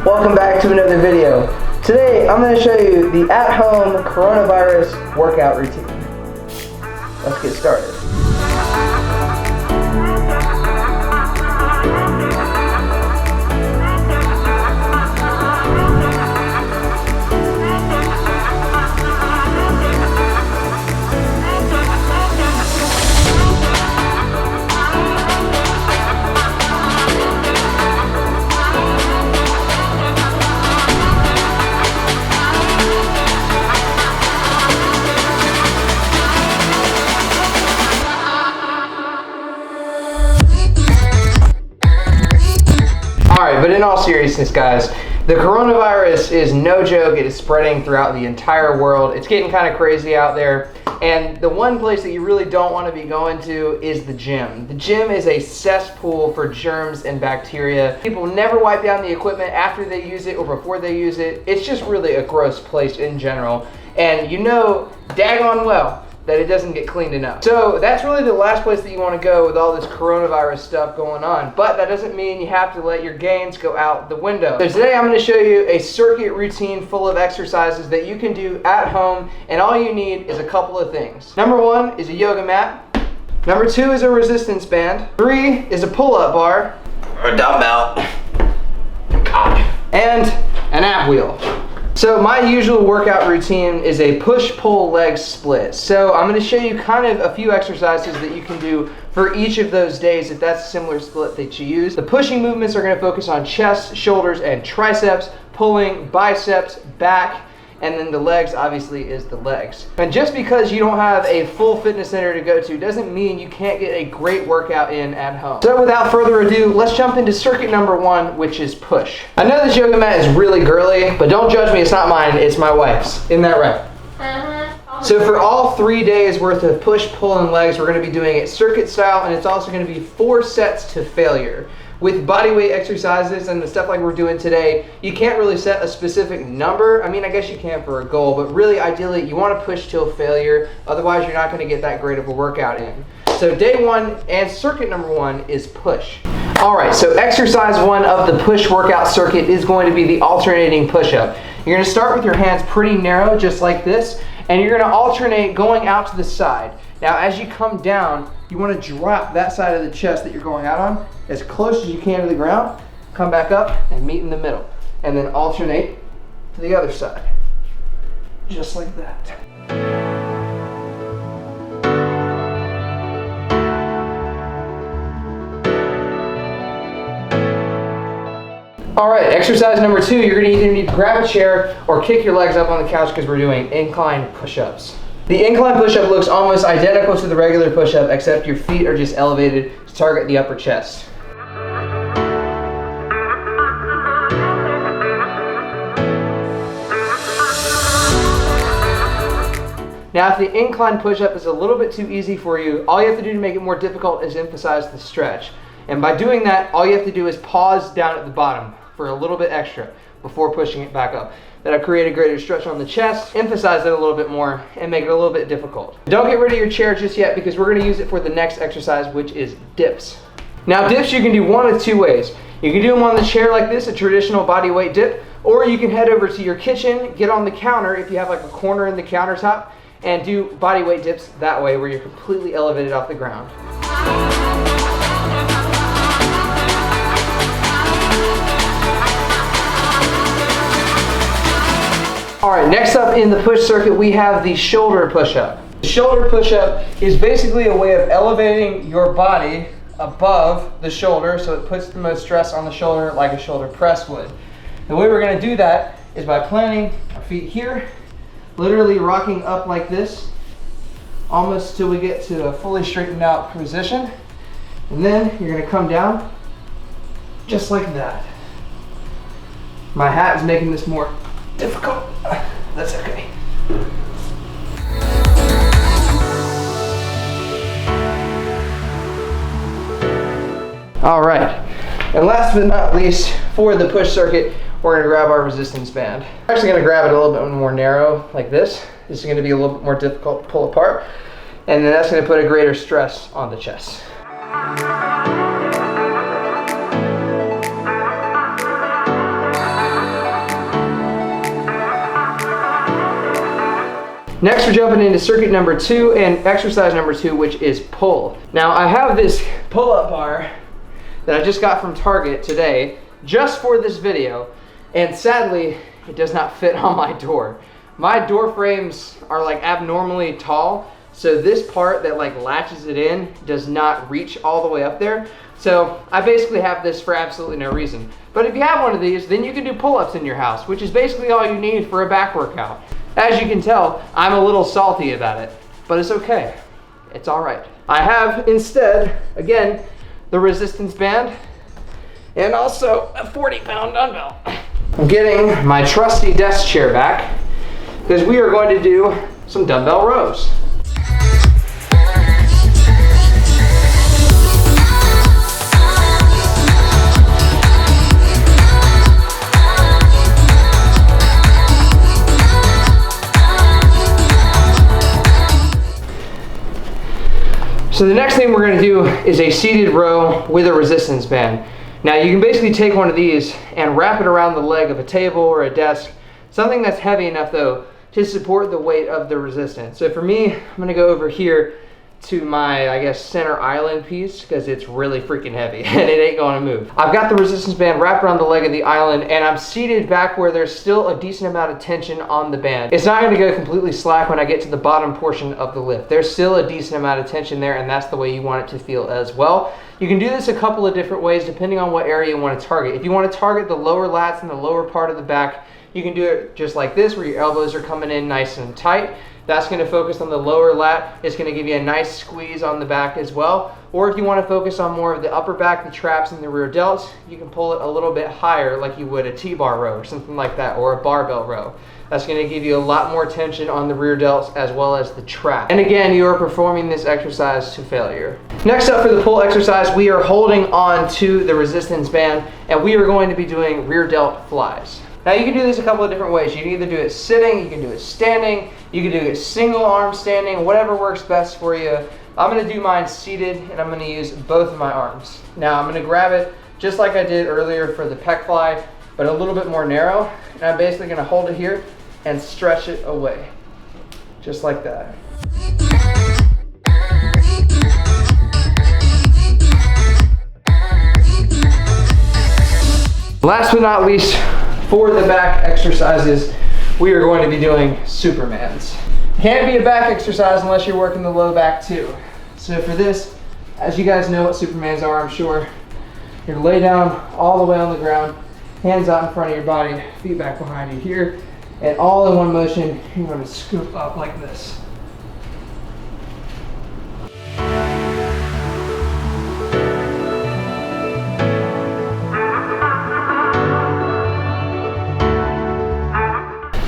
Welcome back to another video. Today I'm going to show you the at-home coronavirus workout routine. Let's get started. Alright, but in all seriousness, guys, the coronavirus is no joke. It is spreading throughout the entire world. It's getting kind of crazy out there. And the one place that you really don't want to be going to is the gym. The gym is a cesspool for germs and bacteria. People never wipe down the equipment after they use it or before they use it. It's just really a gross place in general. And you know daggone well that it doesn't get cleaned enough. So that's really the last place that you want to go with all this coronavirus stuff going on. But that doesn't mean you have to let your gains go out the window. So today I'm going to show you a circuit routine full of exercises that you can do at home, and all you need is a couple of things. Number 1 is a yoga mat. Number 2 is a resistance band. 3 is a pull-up bar. Or a dumbbell. And an ab wheel. So my usual workout routine is a push-pull leg split. So I'm going to show you kind of a few exercises that you can do for each of those days if that's a similar split that you use. The pushing movements are going to focus on chest, shoulders, and triceps, pulling biceps, back, and then the legs obviously is the legs. And just because you don't have a full fitness center to go to doesn't mean you can't get a great workout in at home. So without further ado, let's jump into circuit number 1, which is push. I know this yoga mat is really girly, but don't judge me, it's not mine, it's my wife's. Isn't that right? So for all 3 days worth of push, pull, and legs, we're going to be doing it circuit style, and it's also going to be 4 sets to failure. With bodyweight exercises and the stuff like we're doing today, you can't really set a specific number. I mean, I guess you can for a goal, but really ideally you want to push till failure. Otherwise, you're not going to get that great of a workout in. So day 1 and circuit number 1 is push. All right, so exercise 1 of the push workout circuit is going to be the alternating push-up. You're going to start with your hands pretty narrow, just like this, and you're going to alternate going out to the side. Now, as you come down, you want to drop that side of the chest that you're going out on as close as you can to the ground, come back up and meet in the middle, and then alternate to the other side, just like that. All right, exercise number 2, you're gonna either need to grab a chair or kick your legs up on the couch because we're doing incline push-ups. The incline push-up looks almost identical to the regular push-up, except your feet are just elevated to target the upper chest. Now, if the incline push-up is a little bit too easy for you, all you have to do to make it more difficult is emphasize the stretch. And by doing that, all you have to do is pause down at the bottom for a little bit extra before pushing it back up. That'll create a greater stretch on the chest, emphasize it a little bit more, and make it a little bit difficult. Don't get rid of your chair just yet because we're going to use it for the next exercise, which is dips. Now, dips you can do one of 2 ways. You can do them on the chair like this, a traditional body weight dip, or you can head over to your kitchen, get on the counter if you have like a corner in the countertop, and do body weight dips that way where you're completely elevated off the ground. All right, next up in the push circuit, we have the shoulder push-up. The shoulder push-up is basically a way of elevating your body above the shoulder so it puts the most stress on the shoulder like a shoulder press would. The way we're gonna do that is by planting our feet here, literally rocking up like this, almost till we get to a fully straightened out position. And then you're gonna come down just like that. My hat is making this more difficult. That's okay. All right, and last but not least, for the push circuit, we're gonna grab our resistance band. We're actually gonna grab it a little bit more narrow, like this. This is gonna be a little bit more difficult to pull apart, and then that's gonna put a greater stress on the chest. Next, we're jumping into circuit number 2 and exercise number 2, which is pull. Now, I have this pull-up bar that I just got from Target today, just for this video, and sadly, it does not fit on my door. My door frames are like abnormally tall, so this part that like latches it in does not reach all the way up there. So I basically have this for absolutely no reason. But if you have one of these, then you can do pull-ups in your house, which is basically all you need for a back workout. As you can tell, I'm a little salty about it, but it's okay. It's all right. I have instead, again, the resistance band and also a 40-pound dumbbell. I'm getting my trusty desk chair back because we are going to do some dumbbell rows. So the next thing we're going to do is a seated row with a resistance band. Now you can basically take one of these and wrap it around the leg of a table or a desk, something that's heavy enough though to support the weight of the resistance. So for me, I'm going to go over here to my, I guess, center island piece because it's really freaking heavy and it ain't going to move. I've got the resistance band wrapped around the leg of the island and I'm seated back where there's still a decent amount of tension on the band. It's not going to go completely slack when I get to the bottom portion of the lift. There's still a decent amount of tension there, and that's the way you want it to feel as well. You can do this a couple of different ways depending on what area you want to target. If you want to target the lower lats and the lower part of the back, you can do it just like this where your elbows are coming in nice and tight. That's going to focus on the lower lat. It's going to give you a nice squeeze on the back as well. Or if you want to focus on more of the upper back, the traps and the rear delts, you can pull it a little bit higher like you would a T-bar row or something like that, or a barbell row. That's going to give you a lot more tension on the rear delts as well as the trap. And again, you are performing this exercise to failure. Next up for the pull exercise, we are holding on to the resistance band and we are going to be doing rear delt flies. Now you can do this a couple of different ways. You can either do it sitting, you can do it standing, you can do it single arm standing, whatever works best for you. I'm going to do mine seated and I'm going to use both of my arms. Now I'm going to grab it just like I did earlier for the pec fly, but a little bit more narrow. And I'm basically going to hold it here and stretch it away, just like that. Last but not least, for the back exercises, we are going to be doing Supermans. Can't be a back exercise unless you're working the low back too. So for this, as you guys know what Supermans are, I'm sure, you're gonna lay down all the way on the ground, hands out in front of your body, feet back behind you here, and all in one motion, you're gonna scoop up like this.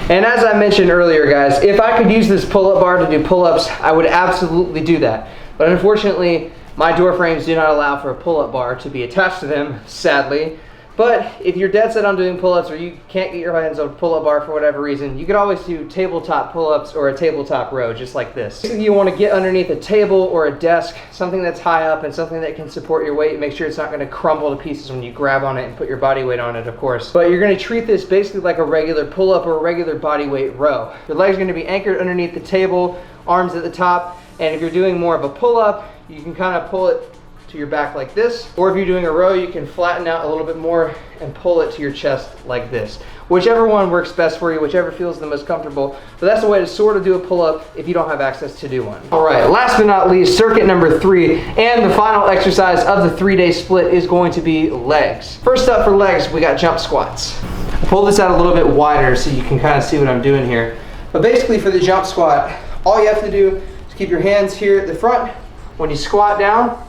And as I mentioned earlier, guys, if I could use this pull-up bar to do pull-ups, I would absolutely do that. But unfortunately, my door frames do not allow for a pull-up bar to be attached to them, sadly. But if you're dead set on doing pull-ups or you can't get your hands on a pull-up bar for whatever reason, you could always do tabletop pull-ups or a tabletop row, just like this. Basically, you want to get underneath a table or a desk, something that's high up and something that can support your weight. Make sure it's not going to crumble to pieces when you grab on it and put your body weight on it, of course. But you're going to treat this basically like a regular pull-up or a regular body weight row. Your legs are going to be anchored underneath the table, arms at the top, and if you're doing more of a pull-up, you can kind of pull it to your back like this, or if you're doing a row, you can flatten out a little bit more and pull it to your chest like this. Whichever one works best for you, whichever feels the most comfortable, but that's a way to sort of do a pull-up if you don't have access to do one. All right, last but not least, circuit number 3, and the final exercise of the 3-day split is going to be legs. First up for legs, we got jump squats. I pull this out a little bit wider so you can kind of see what I'm doing here. But basically for the jump squat, all you have to do is keep your hands here at the front. When you squat down,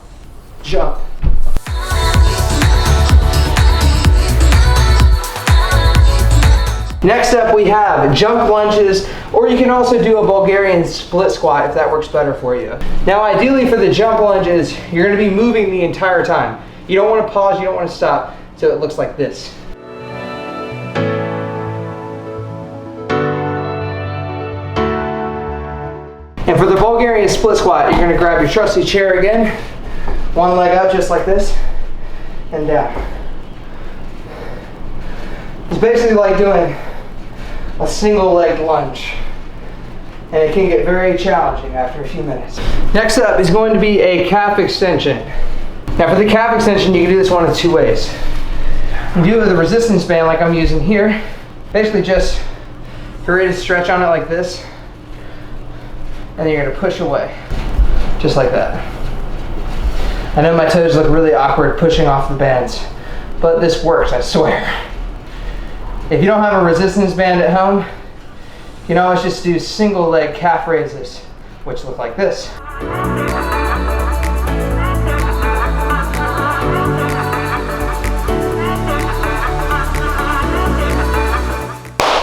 jump. Next up we have jump lunges, or you can also do a Bulgarian split squat if that works better for you. Now ideally for the jump lunges, you're going to be moving the entire time. You don't want to pause, you don't want to stop, so it looks like this. And for the Bulgarian split squat, you're going to grab your trusty chair again, one leg up just like this, and down. It's basically like doing a single leg lunge. and it can get very challenging after a few minutes. Next up is going to be a calf extension. Now for the calf extension, you can do this one of two ways. You do it with a resistance band like I'm using here. Basically just you're ready to stretch on it like this, and then you're gonna push away, just like that. I know my toes look really awkward pushing off the bands, but this works, I swear. If you don't have a resistance band at home, you can always just do single leg calf raises, which look like this.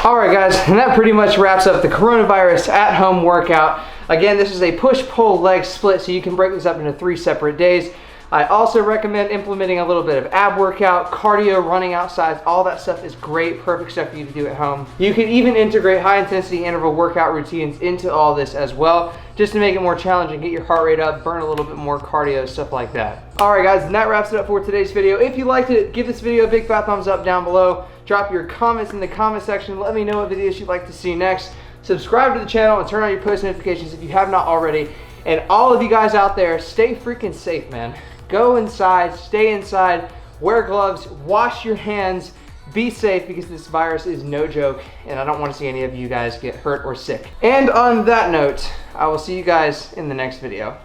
Alright guys, and that pretty much wraps up the coronavirus at home workout. Again, this is a push-pull leg split, so you can break this up into 3 separate days. I also recommend implementing a little bit of ab workout, cardio, running outside. All that stuff is great, perfect stuff for you to do at home. You can even integrate high-intensity interval workout routines into all this as well, just to make it more challenging, get your heart rate up, burn a little bit more cardio, stuff like that. Alright guys, and that wraps it up for today's video. If you liked it, give this video a big fat thumbs up down below. Drop your comments in the comment section. Let me know what videos you'd like to see next. Subscribe to the channel and turn on your post notifications if you have not already. And all of you guys out there, stay freaking safe, man. Go inside, stay inside, wear gloves, wash your hands, be safe, because this virus is no joke and I don't want to see any of you guys get hurt or sick. And on that note, I will see you guys in the next video.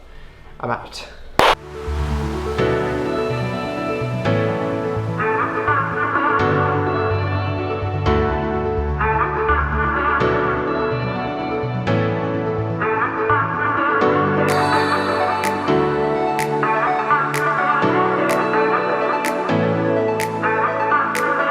I'm out.